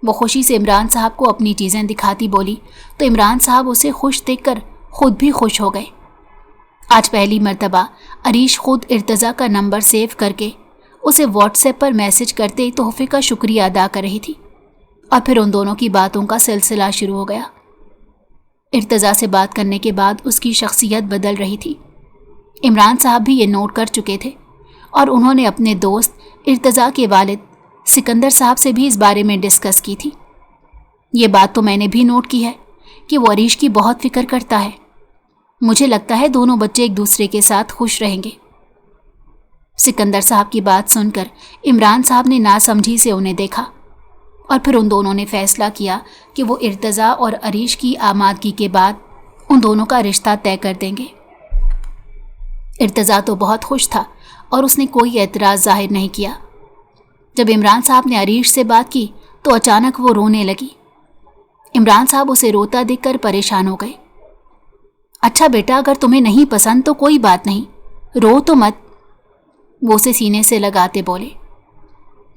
वो खुशी से इमरान साहब को अपनी चीज़ें दिखाती बोली तो इमरान साहब उसे खुश देखकर खुद भी खुश हो गए। आज पहली मर्तबा अरीश खुद इर्तजा का नंबर सेव करके उसे व्हाट्सएप पर मैसेज करते तोहफे का शुक्रिया अदा कर रही थी, और फिर उन दोनों की बातों का सिलसिला शुरू हो गया। इर्तजा से बात करने के बाद उसकी शख्सियत बदल रही थी। इमरान साहब भी ये नोट कर चुके थे और उन्होंने अपने दोस्त इर्तजा के वालिद सिकंदर साहब से भी इस बारे में डिस्कस की थी। ये बात तो मैंने भी नोट की है कि वो अरीश की बहुत फिक्र करता है। मुझे लगता है दोनों बच्चे एक दूसरे के साथ खुश रहेंगे। सिकंदर साहब की बात सुनकर इमरान साहब ने नासमझी से उन्हें देखा और फिर उन दोनों ने फैसला किया कि वो इर्तजा और अरीश की आमादगी के बाद उन दोनों का रिश्ता तय कर देंगे। इर्तजा तो बहुत खुश था और उसने कोई एतराज़ जाहिर नहीं किया। जब इमरान साहब ने अरीश से बात की तो अचानक वो रोने लगी। इमरान साहब उसे रोता देखकर परेशान हो गए। अच्छा बेटा, अगर तुम्हें नहीं पसंद तो कोई बात नहीं, रो तो मत, वो उसे सीने से लगाते बोले।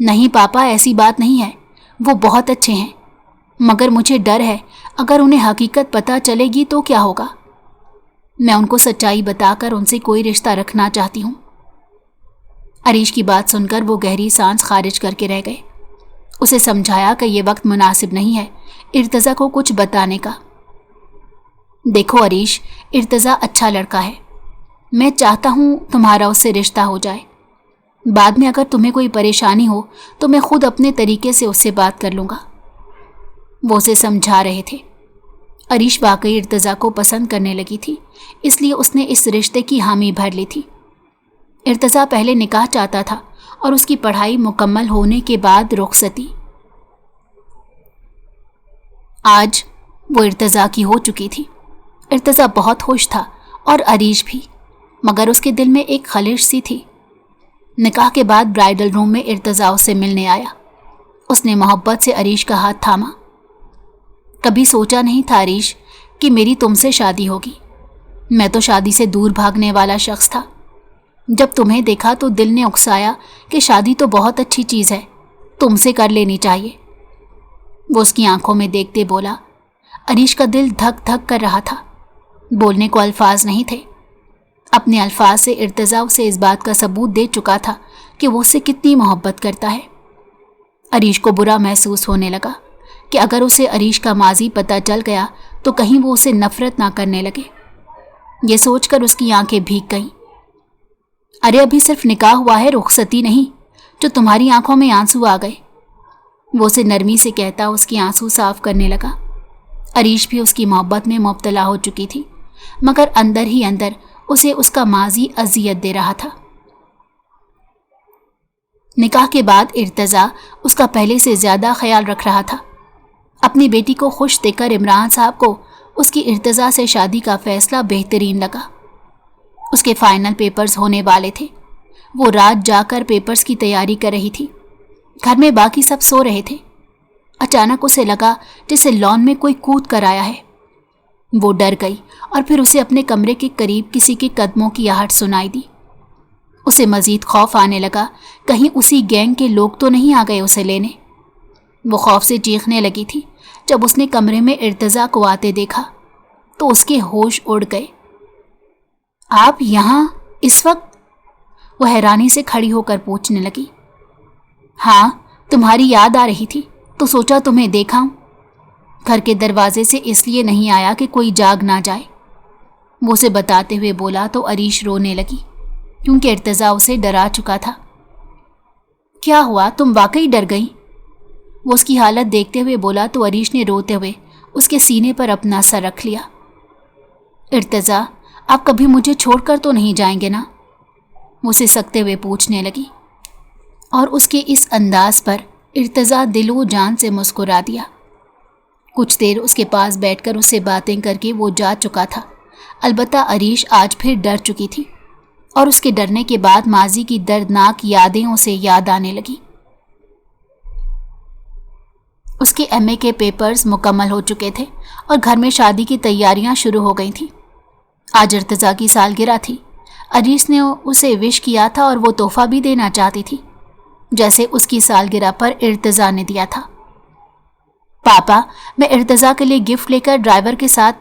नहीं पापा, ऐसी बात नहीं है, वो बहुत अच्छे हैं, मगर मुझे डर है अगर उन्हें हकीकत पता चलेगी तो क्या होगा। मैं उनको सच्चाई बताकर उनसे कोई रिश्ता रखना चाहती हूँ। अरीश की बात सुनकर वो गहरी सांस खारिज करके रह गए। उसे समझाया कि ये वक्त मुनासिब नहीं है इर्तजा को कुछ बताने का। देखो अरीश, इर्तजा अच्छा लड़का है, मैं चाहता हूँ तुम्हारा उससे रिश्ता हो जाए। बाद में अगर तुम्हें कोई परेशानी हो तो मैं खुद अपने तरीके से उससे बात कर लूँगा। वो उसे समझा रहे थे। अरीश वाकई इर्तजा को पसंद करने लगी थी, इसलिए उसने इस रिश्ते की हामी भर ली थी। इर्तजा पहले निकाह चाहता था और उसकी पढ़ाई मुकम्मल होने के बाद रुखसती। आज वो इर्तजा की हो चुकी थी। इर्तजा बहुत खुश था और अरीश भी। मगर उसके दिल में एक खलिश सी थी। निकाह के बाद ब्राइडल रूम में इर्तज़ा उससे मिलने आया। उसने मोहब्बत से अरीश का हाथ थामा। कभी सोचा नहीं था अरीश कि मेरी तुमसे शादी होगी। मैं तो शादी से दूर भागने वाला शख्स था। जब तुम्हें देखा तो दिल ने उकसाया कि शादी तो बहुत अच्छी चीज़ है, तुमसे कर लेनी चाहिए। वो उसकी आंखों में देखते बोला। अरीश का दिल धक धक कर रहा था। बोलने को अल्फाज नहीं थे। अपने अल्फाज से इर्तज़ा उसे इस बात का सबूत दे चुका था कि वो उससे कितनी मोहब्बत करता है। अरीश को बुरा महसूस होने लगा कि अगर उसे अरीश का माजी पता चल गया तो कहीं वो उसे नफरत ना करने लगे। ये सोचकर उसकी आंखें भीग गईं। अरे अभी सिर्फ निकाह हुआ है, रुखसती नहीं, जो तुम्हारी आंखों में आंसू आ गए। वो उसे नरमी से कहता उसकी आंसू साफ करने लगा। अरीश भी उसकी मोहब्बत में मुब्तला हो चुकी थी, मगर अंदर ही अंदर उसे उसका माजी अजियत दे रहा था। निकाह के बाद इर्तज़ा उसका पहले से ज़्यादा ख्याल रख रहा था। अपनी बेटी को खुश देखकर इमरान साहब को उसकी इर्तज़ा से शादी का फ़ैसला बेहतरीन लगा। उसके फाइनल पेपर्स होने वाले थे। वो रात जाकर पेपर्स की तैयारी कर रही थी। घर में बाकी सब सो रहे थे। अचानक उसे लगा जैसे लॉन में कोई कूद कर आया है। वो डर गई और फिर उसे अपने कमरे के करीब किसी के कदमों की आहट सुनाई दी। उसे मज़ीद खौफ आने लगा, कहीं उसी गैंग के लोग तो नहीं आ गए उसे लेने। वो खौफ से चीखने लगी थी। जब उसने कमरे में इर्तज़ा को आते देखा तो उसके होश उड़ गए। आप यहाँ इस वक्त? वो हैरानी से खड़ी होकर पूछने लगी। हाँ, तुम्हारी याद आ रही थी तो सोचा तुम्हें देखाऊं। घर के दरवाजे से इसलिए नहीं आया कि कोई जाग ना जाए। वो उसे बताते हुए बोला तो अरीश रोने लगी, क्योंकि इर्तज़ा उसे डरा चुका था। क्या हुआ, तुम वाकई डर गई? वो उसकी हालत देखते हुए बोला तो अरीश ने रोते हुए उसके सीने पर अपना सर रख लिया। इर्तज़ा, आप कभी मुझे छोड़कर तो नहीं जाएंगे ना? वो उसे सकते हुए पूछने लगी और उसके इस अंदाज पर इर्तज़ा दिलो जान से मुस्कुरा दिया। कुछ देर उसके पास बैठकर उससे बातें करके वो जा चुका था। अलबत्ता अरीश आज फिर डर चुकी थी और उसके डरने के बाद माजी की दर्दनाक यादें उसे याद आने लगी। उसके एमए के पेपर्स मुकम्मल हो चुके थे और घर में शादी की तैयारियां शुरू हो गई थी। आज इर्तज़ा की सालगिरह थी। अरीश ने उसे विश किया था और वो तोहफा भी देना चाहती थी, जैसे उसकी सालगिरह पर इर्तज़ा ने दिया था। पापा, मैं इर्तज़ा के लिए गिफ्ट लेकर ड्राइवर के साथ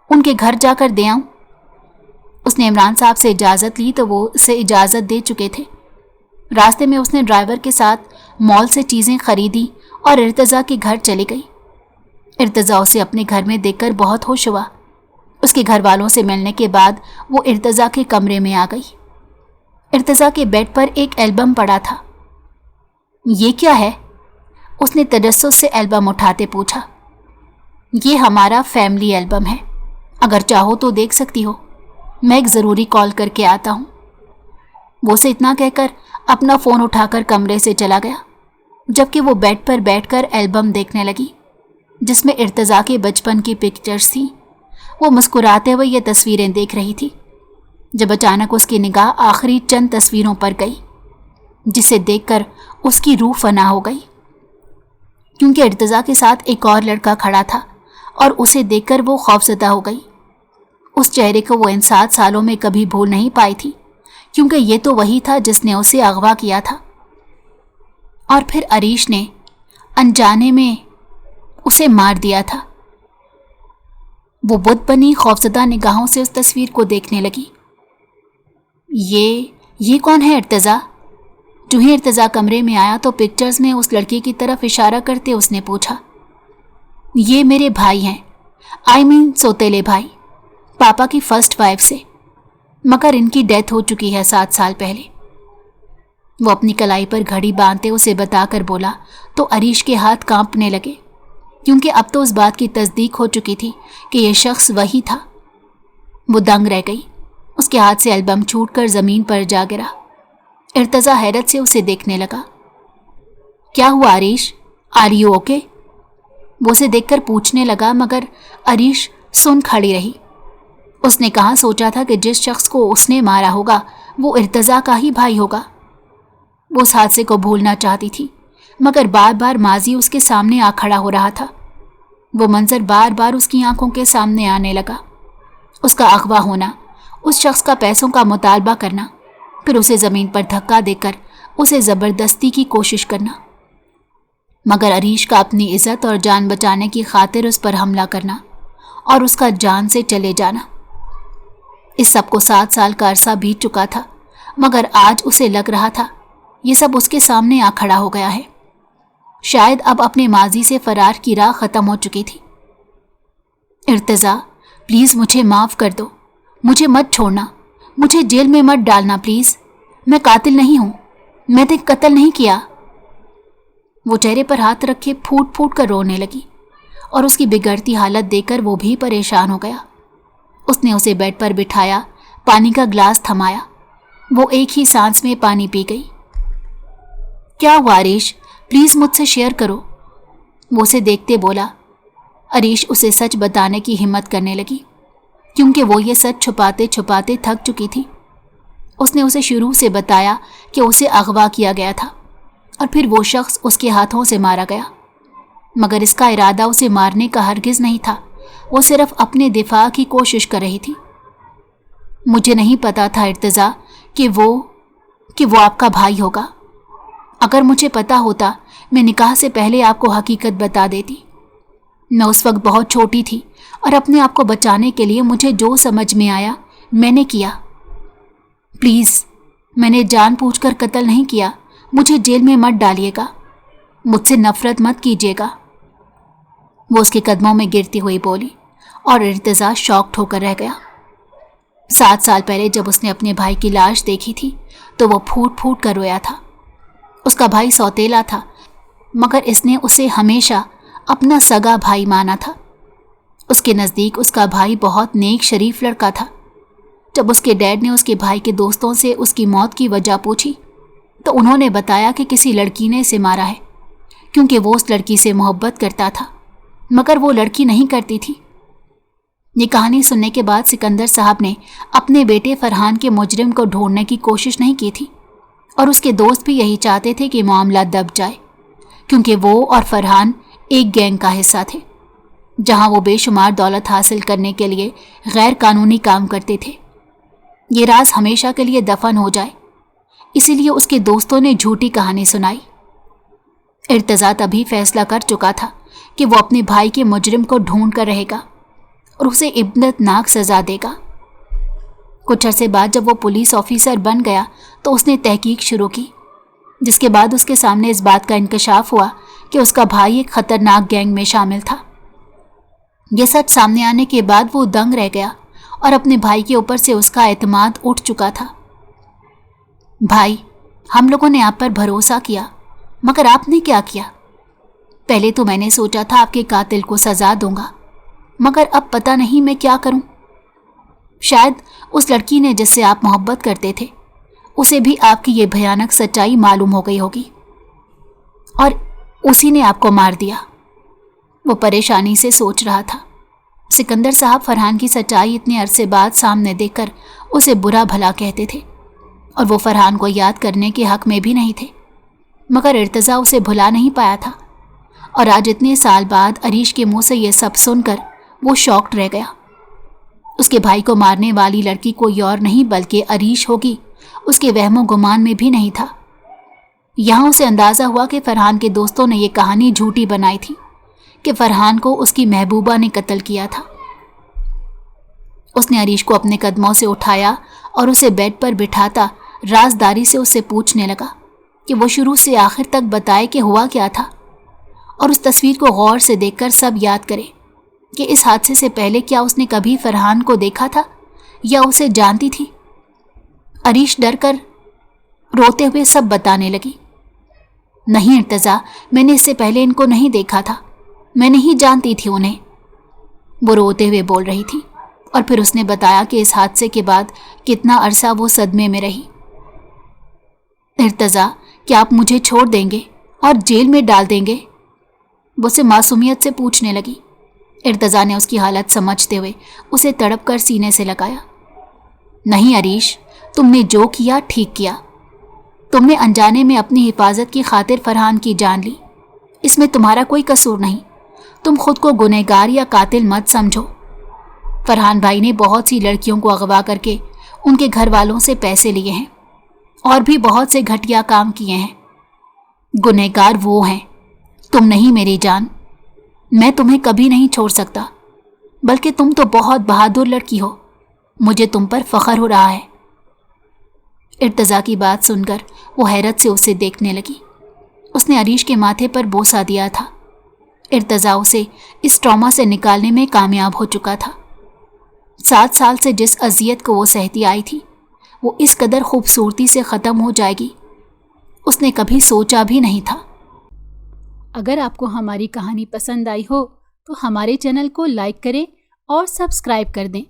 उनके घर जाकर दे आऊं? उसने इमरान साहब से इजाज़त ली तो वो उसे इजाज़त दे चुके थे। रास्ते में उसने ड्राइवर के साथ मॉल से चीज़ें खरीदी और इर्तज़ा के घर चली गई। इर्तज़ा उसे अपने घर में देखकर बहुत खुश हुआ। उसके घर वालों से मिलने के बाद वो इर्तज़ा के कमरे में आ गई। इर्तज़ा के बेड पर एक एल्बम पड़ा था। ये क्या है? उसने तजस्सुस से एल्बम उठाते पूछा। ये हमारा फैमिली एल्बम है, अगर चाहो तो देख सकती हो। मैं एक ज़रूरी कॉल करके आता हूँ। वो उसे इतना कहकर अपना फ़ोन उठाकर कमरे से चला गया, जबकि वो बेड पर बैठकर एल्बम देखने लगी जिसमें इर्तज़ा के बचपन की पिक्चर्स थी। वो मुस्कुराते हुए ये तस्वीरें देख रही थी जब अचानक उसकी निगाह आखिरी चंद तस्वीरों पर गई, जिसे देखकर उसकी रूह फना हो गई, क्योंकि इर्तज़ा के साथ एक और लड़का खड़ा था और उसे देखकर वो खौफज़दा हो गई। उस चेहरे को वो इन 7 सालों में कभी भूल नहीं पाई थी, क्योंकि ये तो वही था जिसने उसे अगवा किया था। और फिर अरीश ने अनजाने में उसे मार दिया था। वो बुत बनी खौफज़दा निगाहों से उस तस्वीर को देखने लगी। ये कौन है इर्तज़ा? जो ही इर्तज़ा कमरे में आया तो पिक्चर्स में उस लड़के की तरफ इशारा करते उसने पूछा। ये मेरे भाई हैं, आई मीन सौतेले भाई, पापा की फर्स्ट वाइफ से, मगर इनकी डेथ हो चुकी है 7 साल पहले। वो अपनी कलाई पर घड़ी बांधते उसे बताकर बोला तो अरीश के हाथ कांपने लगे, क्योंकि अब तो उस बात की तस्दीक हो चुकी थी कि यह शख्स वही था। वो दंग रह गई। उसके हाथ से एल्बम छूटकर ज़मीन पर जा गिरा। इर्तज़ा हैरत से उसे देखने लगा। क्या हुआ अरीश, आर यू ओके? वो उसे देखकर पूछने लगा, मगर अरीश सुन खड़ी रही। उसने कहाँ सोचा था कि जिस शख्स को उसने मारा होगा वो इर्तज़ा का ही भाई होगा। वो उस हादसे को भूलना चाहती थी, मगर बार बार माजी उसके सामने आ खड़ा हो रहा था। वो मंजर बार बार उसकी आंखों के सामने आने लगा। उसका अगवा होना, उस शख्स का पैसों का मुतालबा करना, फिर उसे ज़मीन पर धक्का देकर उसे ज़बरदस्ती की कोशिश करना, मगर अरीश का अपनी इज़्ज़त और जान बचाने की खातिर उस पर हमला करना और उसका जान से चले जाना। इस सब को 7 साल का अरसा बीत चुका था, मगर आज उसे लग रहा था ये सब उसके सामने आ खड़ा हो गया है। शायद अब अपने माजी से फरार की राह ख़त्म हो चुकी थी। इर्तज़ा, प्लीज़ मुझे माफ़ कर दो, मुझे मत छोड़ना, मुझे जेल में मत डालना प्लीज़। मैं कातिल नहीं हूँ, मैंने कत्ल नहीं किया। वो चेहरे पर हाथ रखे फूट फूट कर रोने लगी और उसकी बिगड़ती हालत देखकर वो भी परेशान हो गया। उसने उसे बेड पर बिठाया, पानी का ग्लास थमाया। वो एक ही सांस में पानी पी गई। क्या हुआ अरीश, प्लीज़ मुझसे शेयर करो, वो उसे देखते बोला। अरीश उसे सच बताने की हिम्मत करने लगी, क्योंकि वो ये सच छुपाते छुपाते थक चुकी थी। उसने उसे शुरू से बताया कि उसे अगवा किया गया था और फिर वो शख्स उसके हाथों से मारा गया, मगर इसका इरादा उसे मारने का हरगिज़ नहीं था। वो सिर्फ अपने दिफा की कोशिश कर रही थी। मुझे नहीं पता था इर्तज़ा कि वो आपका भाई होगा। अगर मुझे पता होता मैं निकाह से पहले आपको हकीकत बता देती। मैं उस वक्त बहुत छोटी थी और अपने आप को बचाने के लिए मुझे जो समझ में आया मैंने किया। प्लीज़, मैंने जानबूझकर कत्ल नहीं किया, मुझे जेल में मत डालिएगा, मुझसे नफ़रत मत कीजिएगा, वो उसके कदमों में गिरती हुई बोली। और इर्तज़ा शॉक्ड होकर रह गया। 7 साल पहले जब उसने अपने भाई की लाश देखी थी तो वो फूट फूट कर रोया था। उसका भाई सौतेला था, मगर इसने उसे हमेशा अपना सगा भाई माना था। उसके नज़दीक उसका भाई बहुत नेक शरीफ लड़का था। जब उसके डैड ने उसके भाई के दोस्तों से उसकी मौत की वजह पूछी तो उन्होंने बताया कि किसी लड़की ने इसे मारा है, क्योंकि वो उस लड़की से मोहब्बत करता था, मगर वो लड़की नहीं करती थी। ये कहानी सुनने के बाद सिकंदर साहब ने अपने बेटे फरहान के मुजरिम को ढूंढने की कोशिश नहीं की थी, और उसके दोस्त भी यही चाहते थे कि मामला दब जाए, क्योंकि वो और फरहान एक गैंग का हिस्सा थे, जहां वो बेशुमार दौलत हासिल करने के लिए गैर कानूनी काम करते थे। ये राज हमेशा के लिए दफन हो जाए, इसीलिए उसके दोस्तों ने झूठी कहानी सुनाई। इर्तज़ा तभी फैसला कर चुका था कि वो अपने भाई के मुजरिम को ढूंढ कर रहेगा और उसे इब्नतनाक सज़ा देगा। कुछ अरसे बाद जब वो पुलिस ऑफिसर बन गया तो उसने तहकीक शुरू की, जिसके बाद उसके सामने इस बात का इंकशाफ हुआ कि उसका भाई एक ख़तरनाक गैंग में शामिल था। यह सच सामने आने के बाद वो दंग रह गया और अपने भाई के ऊपर से उसका एतमाद उठ चुका था। भाई, हम लोगों ने आप पर भरोसा किया, मगर आपने क्या किया? पहले तो मैंने सोचा था आपके कातिल को सज़ा दूंगा, मगर अब पता नहीं मैं क्या करूं। शायद उस लड़की ने जिससे आप मोहब्बत करते थे उसे भी आपकी ये भयानक सच्चाई मालूम हो गई होगी और उसी ने आपको मार दिया। वो परेशानी से सोच रहा था। सिकंदर साहब फरहान की सच्चाई इतने अरसे बाद सामने देखकर उसे बुरा भला कहते थे और वो फरहान को याद करने के हक में भी नहीं थे, मगर इर्तज़ा उसे भुला नहीं पाया था। और आज इतने साल बाद अरीश के मुंह से ये सब सुनकर वो शॉक्ड रह गया। उसके भाई को मारने वाली लड़की कोई और नहीं बल्कि अरीश होगी, उसके वहमो गुमान में भी नहीं था। यहाँ उसे अंदाज़ा हुआ कि फरहान के दोस्तों ने ये कहानी झूठी बनाई थी कि फरहान को उसकी महबूबा ने कत्ल किया था। उसने अरीश को अपने कदमों से उठाया और उसे बेड पर बिठाता राजदारी से उससे पूछने लगा कि वो शुरू से आखिर तक बताए कि हुआ क्या था, और उस तस्वीर को गौर से देखकर सब याद करे कि इस हादसे से पहले क्या उसने कभी फरहान को देखा था या उसे जानती थी। अरीश डर कर रोते हुए सब बताने लगी। नहीं इर्तज़ा, मैंने इससे पहले इनको नहीं देखा था, मैं नहीं जानती थी उन्हें, वो रोते हुए बोल रही थी। और फिर उसने बताया कि इस हादसे के बाद कितना अरसा वो सदमे में रही। इर्तज़ा, क्या आप मुझे छोड़ देंगे और जेल में डाल देंगे? वो उसे मासूमियत से पूछने लगी। ارتضا نے اس کی حالت سمجھتے ہوئے اسے تڑپ کر سینے سے لگایا۔ نہیں عریش، تم نے جو کیا ٹھیک کیا۔ تم نے انجانے میں اپنی حفاظت کی خاطر فرحان کی جان لی، اس میں تمہارا کوئی قصور نہیں۔ تم خود کو گنہگار یا قاتل مت سمجھو۔ فرحان بھائی نے بہت سی لڑکیوں کو اغوا کر کے ان کے گھر والوں سے پیسے لیے ہیں اور بھی بہت سے گھٹیا کام کیے ہیں۔ گنہگار وہ ہیں، تم نہیں میری جان۔ میں تمہیں کبھی نہیں چھوڑ سکتا، بلکہ تم تو بہت بہادر لڑکی ہو، مجھے تم پر فخر ہو رہا ہے۔ ارتضا کی بات سن کر وہ حیرت سے اسے دیکھنے لگی۔ اس نے عریش کے ماتھے پر بوسہ دیا تھا۔ ارتضا اسے اس ٹراما سے نکالنے میں کامیاب ہو چکا تھا۔ 7 سال سے جس اذیت کو وہ سہتی آئی تھی وہ اس قدر خوبصورتی سے ختم ہو جائے گی اس نے کبھی سوچا بھی نہیں تھا۔ اگر آپ کو ہماری کہانی پسند آئی ہو تو ہمارے چینل کو لائک کریں اور سبسکرائب کر دیں